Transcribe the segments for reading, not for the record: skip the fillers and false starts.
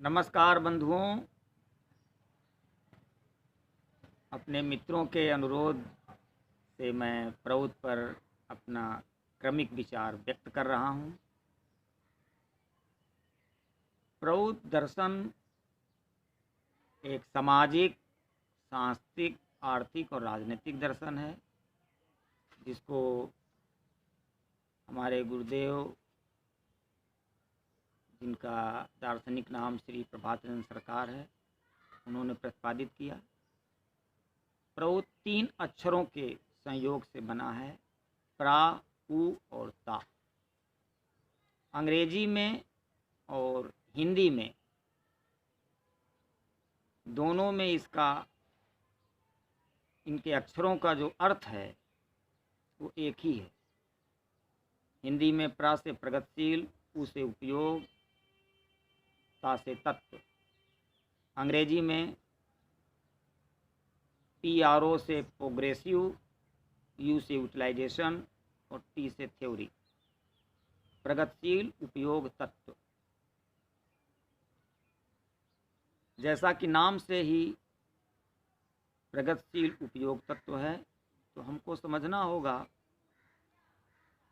नमस्कार बंधुओं। अपने मित्रों के अनुरोध से मैं प्रौध पर अपना क्रमिक विचार व्यक्त कर रहा हूँ। प्रौध दर्शन एक सामाजिक, सांस्कृतिक, आर्थिक और राजनीतिक दर्शन है, जिसको हमारे गुरुदेव, जिनका दार्शनिक नाम श्री प्रभातचंद्र सरकार है, उन्होंने प्रतिपादित किया। प्रौध 3 अक्षरों के संयोग से बना है, प्रा, उ और ता। अंग्रेजी में और हिंदी में दोनों में इनके अक्षरों का जो अर्थ है वो एक ही है। हिंदी में प्रा से प्रगतिशील, उ से उपयोग, ता से तत्व। अंग्रेजी में PRO से प्रोग्रेसिव, U से यूटिलाइजेशन और T से थ्योरी। प्रगतिशील, उपयोग, तत्व। जैसा कि नाम से ही प्रगतिशील उपयोग तत्व है, तो हमको समझना होगा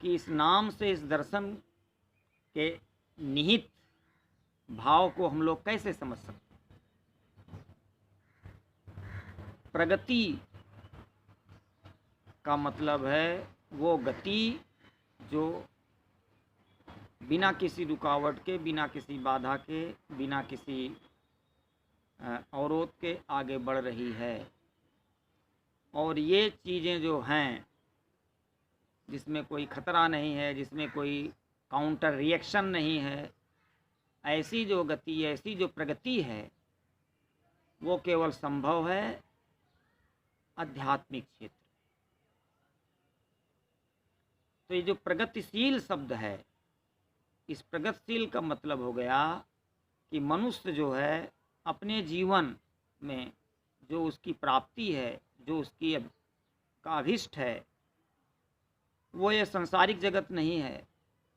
कि इस नाम से इस दर्शन के निहित भाव को हम लोग कैसे समझ सकते हैं। प्रगति का मतलब है वो गति जो बिना किसी रुकावट के, बिना किसी बाधा के, बिना किसी अवरोध के आगे बढ़ रही है। और ये चीज़ें जो हैं, जिसमें कोई खतरा नहीं है, जिसमें कोई काउंटर रिएक्शन नहीं है, ऐसी जो गति, ऐसी जो प्रगति है, वो केवल संभव है आध्यात्मिक क्षेत्र। तो ये जो प्रगतिशील शब्द है, इस प्रगतिशील का मतलब हो गया कि मनुष्य जो है अपने जीवन में जो उसकी प्राप्ति है, जो उसकी का अभिष्ट है, वो ये संसारिक जगत नहीं है,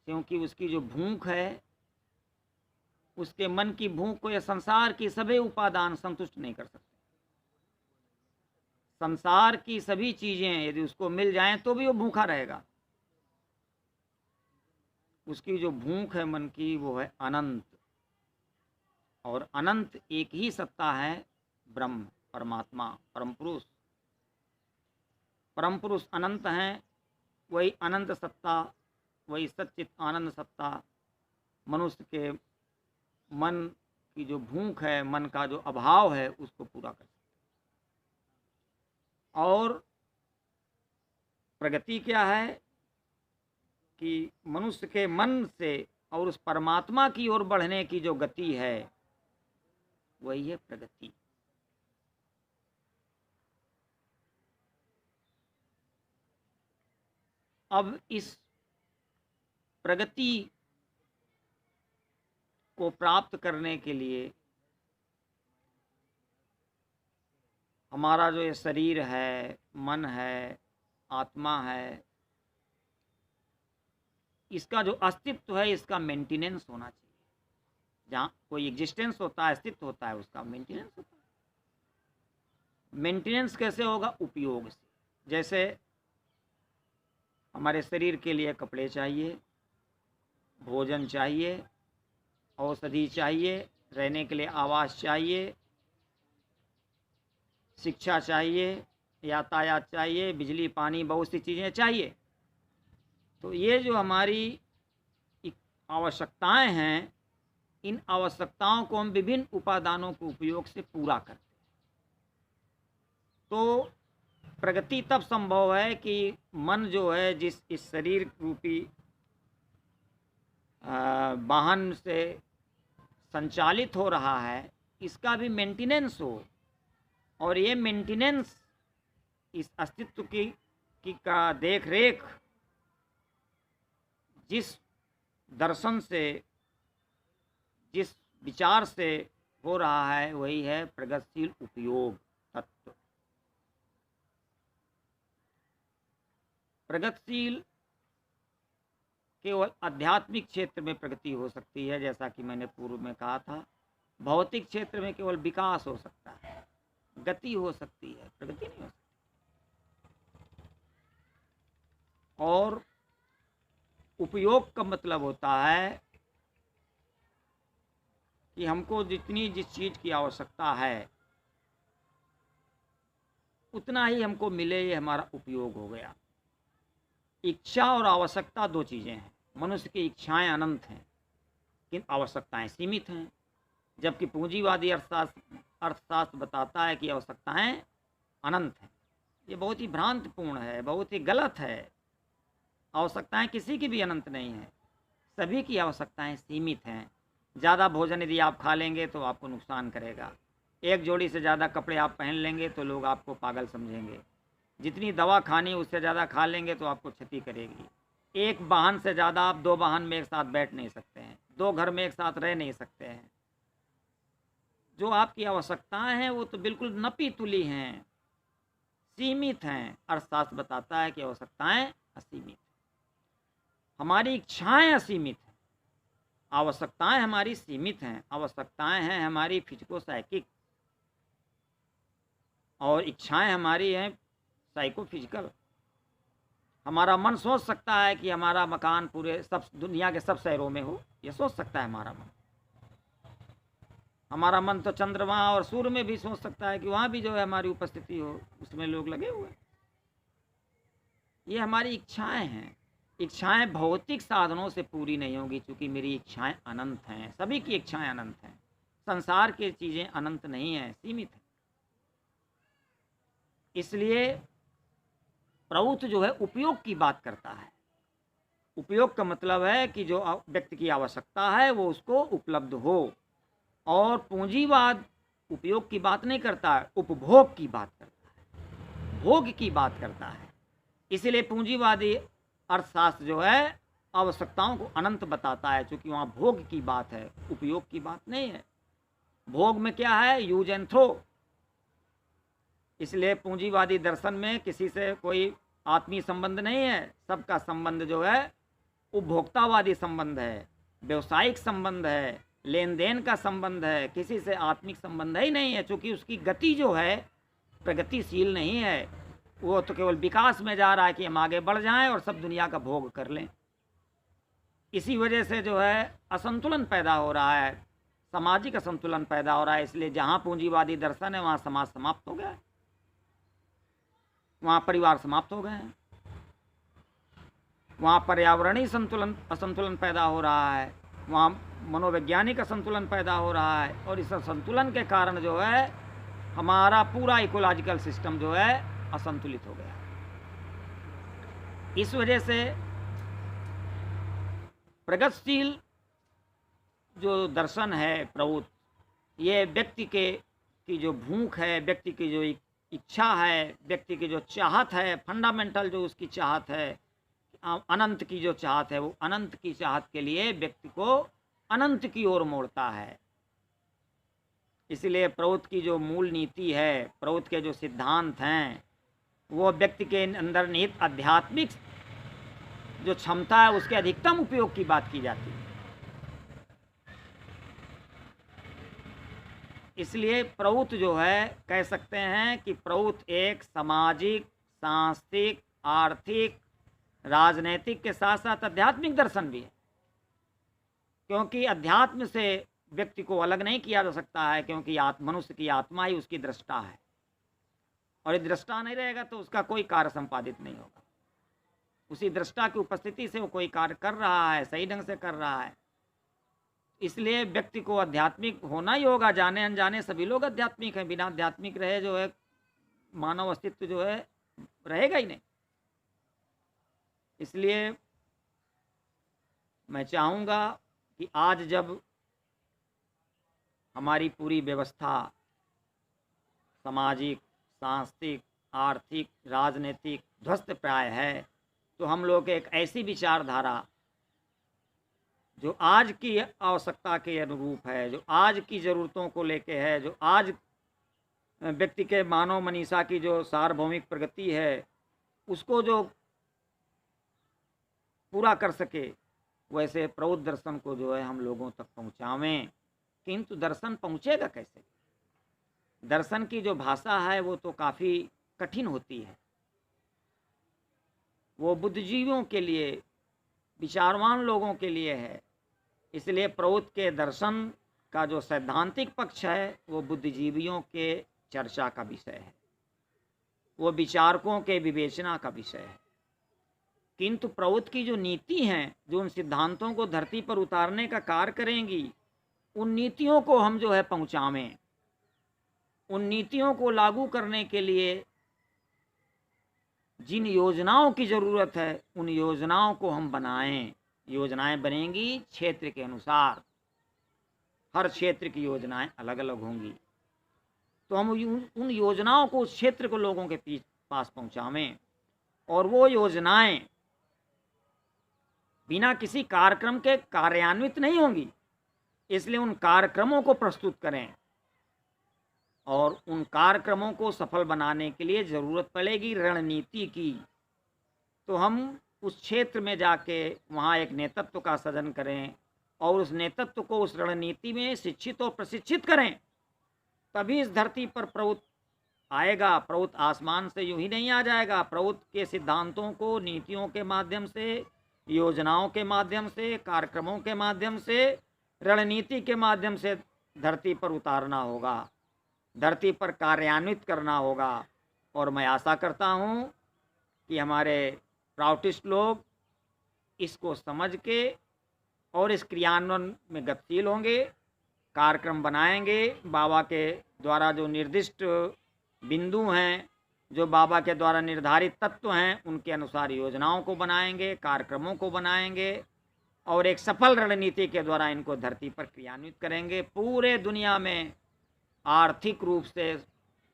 क्योंकि उसकी जो भूख है, उसके मन की भूख को यह संसार की सभी उपादान संतुष्ट नहीं कर सकते। संसार की सभी चीज़ें यदि उसको मिल जाएं तो भी वो भूखा रहेगा। उसकी जो भूख है मन की, वो है अनंत। और अनंत एक ही सत्ता है, ब्रह्म, परमात्मा, परम पुरुष। परम पुरुष अनंत हैं, वही अनंत सत्ता, वही सच्चित आनंद सत्ता मनुष्य के मन की जो भूख है, मन का जो अभाव है, उसको पूरा कर सकते। और प्रगति क्या है कि मनुष्य के मन से और उस परमात्मा की ओर बढ़ने की जो गति है, वही है प्रगति। अब इस प्रगति को प्राप्त करने के लिए हमारा जो ये शरीर है, मन है, आत्मा है, इसका जो अस्तित्व है, इसका मेंटेनेंस होना चाहिए। जहाँ कोई एग्जिस्टेंस होता है, अस्तित्व होता है, उसका मेंटेनेंस होता है। मेंटेनेंस कैसे होगा? उपयोग से। जैसे हमारे शरीर के लिए कपड़े चाहिए, भोजन चाहिए, औषधि चाहिए, रहने के लिए आवास चाहिए, शिक्षा चाहिए, यातायात चाहिए, बिजली, पानी, बहुत सी चीज़ें चाहिए। तो ये जो हमारी आवश्यकताएं हैं, इन आवश्यकताओं को हम विभिन्न उपादानों के उपयोग से पूरा करते हैं। तो प्रगति तब संभव है कि मन जो है, जिस इस शरीर रूपी वाहन से संचालित हो रहा है, इसका भी मेंटेनेंस हो। और ये मेंटेनेंस, इस अस्तित्व की का देख रेख जिस दर्शन से, जिस विचार से हो रहा है, वही है प्रगतिशील उपयोग तत्व। प्रगतिशील केवल आध्यात्मिक क्षेत्र में प्रगति हो सकती है, जैसा कि मैंने पूर्व में कहा था। भौतिक क्षेत्र में केवल विकास हो सकता है, गति हो सकती है, प्रगति नहीं हो सकती। और उपयोग का मतलब होता है कि हमको जिस चीज़ की आवश्यकता है उतना ही हमको मिले, ये हमारा उपयोग हो गया। इच्छा और आवश्यकता दो चीज़ें हैं। मनुष्य की इच्छाएं अनंत हैं किंतु आवश्यकताएं सीमित हैं, जबकि पूंजीवादी अर्थशास्त्र बताता है कि आवश्यकताएं अनंत हैं। ये बहुत ही भ्रांतिपूर्ण है, बहुत ही गलत है। आवश्यकताएं किसी की भी अनंत नहीं है, सभी की आवश्यकताएं सीमित हैं। ज़्यादा भोजन यदि आप खा लेंगे तो आपको नुकसान करेगा। एक जोड़ी से ज़्यादा कपड़े आप पहन लेंगे तो लोग आपको पागल समझेंगे। जितनी दवा खानी उससे ज़्यादा खा लेंगे तो आपको क्षति करेगी। एक वाहन से ज़्यादा आप 2 वाहन में एक साथ बैठ नहीं सकते हैं, 2 घर में एक साथ रह नहीं सकते हैं। जो आपकी आवश्यकताएं हैं वो तो बिल्कुल नपी तुली हैं, सीमित हैं। अर्थशास्त्र बताता है कि आवश्यकताएं असीमित हैं, हमारी इच्छाएं असीमित हैं। आवश्यकताएं हमारी सीमित हैं, आवश्यकताएं हैं हमारी फिजिको साइकिक और इच्छाएं हमारी हैं साइको फिजिकल। हमारा मन सोच सकता है कि हमारा मकान पूरे सब दुनिया के सब शहरों में हो, ये सोच सकता है हमारा मन। हमारा मन तो चंद्रमा और सूर्य में भी सोच सकता है कि वहाँ भी जो है हमारी उपस्थिति हो, उसमें लोग लगे हुए। ये हमारी इच्छाएं हैं। इच्छाएं भौतिक साधनों से पूरी नहीं होगी, क्योंकि मेरी इच्छाएं अनंत हैं, सभी की इच्छाएं अनंत हैं। संसार की चीज़ें अनंत नहीं हैं, सीमित हैं। इसलिए प्रभुत्व जो है उपयोग की बात करता है। उपयोग का मतलब है कि जो व्यक्ति की आवश्यकता है वो उसको उपलब्ध हो। और पूंजीवाद उपयोग की बात नहीं करता है, उपभोग की बात करता है, भोग की बात करता है। इसीलिए पूंजीवादी अर्थशास्त्र जो है आवश्यकताओं को अनंत बताता है, क्योंकि वहाँ भोग की बात है, उपयोग की बात नहीं है। भोग में क्या है, यूज एंड थ्रो। इसलिए पूंजीवादी दर्शन में किसी से कोई आत्मीय संबंध नहीं है, सबका संबंध जो है उपभोक्तावादी संबंध है, व्यवसायिक संबंध है, लेन देन का संबंध है, किसी से आत्मिक संबंध ही नहीं है। क्योंकि उसकी गति जो है प्रगतिशील नहीं है, वो तो केवल विकास में जा रहा है कि हम आगे बढ़ जाएं और सब दुनिया का भोग कर लें। इसी वजह से जो है असंतुलन पैदा हो रहा है, सामाजिक असंतुलन पैदा हो रहा है। इसलिए जहाँ पूंजीवादी दर्शन है वहाँ समाज समाप्त हो गया है, वहाँ परिवार समाप्त हो गए हैं, वहाँ पर्यावरणीय असंतुलन पैदा हो रहा है, वहाँ मनोवैज्ञानिक असंतुलन पैदा हो रहा है। और इस असंतुलन के कारण जो है हमारा पूरा इकोलॉजिकल सिस्टम जो है असंतुलित हो गया। इस वजह से प्रगतिशील जो दर्शन है प्रभुत्व, ये व्यक्ति की जो भूख है, व्यक्ति की जो इच्छा है, व्यक्ति की जो चाहत है, फंडामेंटल जो उसकी चाहत है, अनंत की जो चाहत है, वो अनंत की चाहत के लिए व्यक्ति को अनंत की ओर मोड़ता है। इसलिए प्रभुत्व की जो मूल नीति है, प्रभुत्व के जो सिद्धांत हैं, वो व्यक्ति के अंदर निहित आध्यात्मिक जो क्षमता है उसके अधिकतम उपयोग की बात की जाती है। इसलिए प्रभुत्व जो है कह सकते हैं कि प्रभुत्व एक सामाजिक, सांस्कृतिक, आर्थिक, राजनैतिक के साथ साथ आध्यात्मिक दर्शन भी है। क्योंकि अध्यात्म से व्यक्ति को अलग नहीं किया जा सकता है, क्योंकि मनुष्य की आत्मा ही उसकी दृष्टा है, और यदि दृष्टा नहीं रहेगा तो उसका कोई कार्य संपादित नहीं होगा। उसी दृष्टा की उपस्थिति से वो कोई कार्य कर रहा है, सही ढंग से कर रहा है। इसलिए व्यक्ति को आध्यात्मिक होना ही होगा। जाने अनजाने सभी लोग आध्यात्मिक हैं, बिना आध्यात्मिक रहे जो है मानव अस्तित्व जो है रहेगा ही नहीं। इसलिए मैं चाहूँगा कि आज जब हमारी पूरी व्यवस्था सामाजिक, सांस्कृतिक, आर्थिक, राजनीतिक ध्वस्त प्राय है, तो हम लोग एक ऐसी विचारधारा जो आज की आवश्यकता के अनुरूप है, जो आज की ज़रूरतों को लेके है, जो आज व्यक्ति के मानव मनीषा की जो सार्वभौमिक प्रगति है उसको जो पूरा कर सके, वैसे प्रबुद्ध दर्शन को जो है हम लोगों तक पहुँचावें। किंतु दर्शन पहुँचेगा कैसे? दर्शन की जो भाषा है वो तो काफ़ी कठिन होती है। वो बुद्धिजीवियों के लिए, विचारवान लोगों के लिए है। इसलिए प्रौत के दर्शन का जो सैद्धांतिक पक्ष है वो बुद्धिजीवियों के चर्चा का विषय है, वो विचारकों के विवेचना का विषय है। किंतु प्रौत की जो नीति हैं, जो उन सिद्धांतों को धरती पर उतारने का कार्य करेंगी, उन नीतियों को हम जो है पहुँचावें, उन नीतियों को लागू करने के लिए जिन योजनाओं की ज़रूरत है उन योजनाओं को हम बनाएं। योजनाएं बनेंगी क्षेत्र के अनुसार, हर क्षेत्र की योजनाएं अलग अलग होंगी। तो हम उन योजनाओं को उस क्षेत्र के लोगों के पास पहुंचावें, और वो योजनाएं बिना किसी कार्यक्रम के कार्यान्वित नहीं होंगी। इसलिए उन कार्यक्रमों को प्रस्तुत करें, और उन कार्यक्रमों को सफल बनाने के लिए ज़रूरत पड़ेगी रणनीति की। तो हम उस क्षेत्र में जाके वहाँ एक नेतृत्व का सृजन करें, और उस नेतृत्व को उस रणनीति में शिक्षित और प्रशिक्षित करें। तभी इस धरती पर प्रौत आएगा। प्रौत आसमान से यूं ही नहीं आ जाएगा। प्रौत के सिद्धांतों को नीतियों के माध्यम से, योजनाओं के माध्यम से, कार्यक्रमों के माध्यम से, रणनीति के माध्यम से धरती पर उतारना होगा, धरती पर कार्यान्वित करना होगा। और मैं आशा करता हूँ कि हमारे प्राउटिस्ट लोग इसको समझ के और इस क्रियान्वयन में गतिशील होंगे, कार्यक्रम बनाएंगे। बाबा के द्वारा जो निर्दिष्ट बिंदु हैं, जो बाबा के द्वारा निर्धारित तत्व हैं, उनके अनुसार योजनाओं को बनाएंगे, कार्यक्रमों को बनाएंगे, और एक सफल रणनीति के द्वारा इनको धरती पर क्रियान्वित करेंगे। पूरे दुनिया में आर्थिक रूप से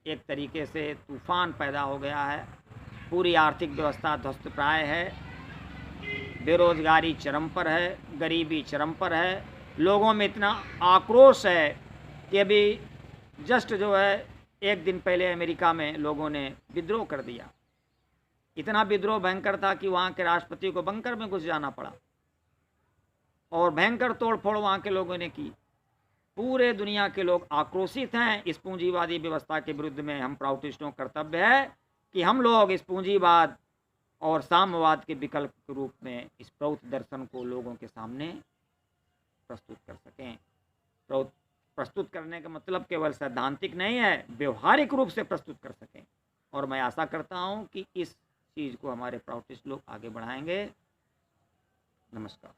एक तरीके से तूफान पैदा हो गया है। पूरी आर्थिक व्यवस्था ध्वस्त प्राय है, बेरोजगारी चरम पर है, गरीबी चरम पर है। लोगों में इतना आक्रोश है कि अभी जस्ट जो है एक दिन पहले अमेरिका में लोगों ने विद्रोह कर दिया। इतना विद्रोह भयंकर था कि वहाँ के राष्ट्रपति को बंकर में घुस जाना पड़ा, और भयंकर तोड़फोड़ वहाँ के लोगों ने की। पूरे दुनिया के लोग आक्रोशित हैं इस पूंजीवादी व्यवस्था के विरुद्ध में। हम प्राउटिस्टों का कर्तव्य है कि हम लोग इस पूंजीवाद और साम्यवाद के विकल्प के रूप में इस प्रौत दर्शन को लोगों के सामने प्रस्तुत कर सकें। प्रौत प्रस्तुत करने का मतलब केवल सैद्धांतिक नहीं है, व्यवहारिक रूप से प्रस्तुत कर सकें। और मैं आशा करता हूं कि इस चीज़ को हमारे प्राउटिस्ट लोग आगे बढ़ाएंगे। नमस्कार।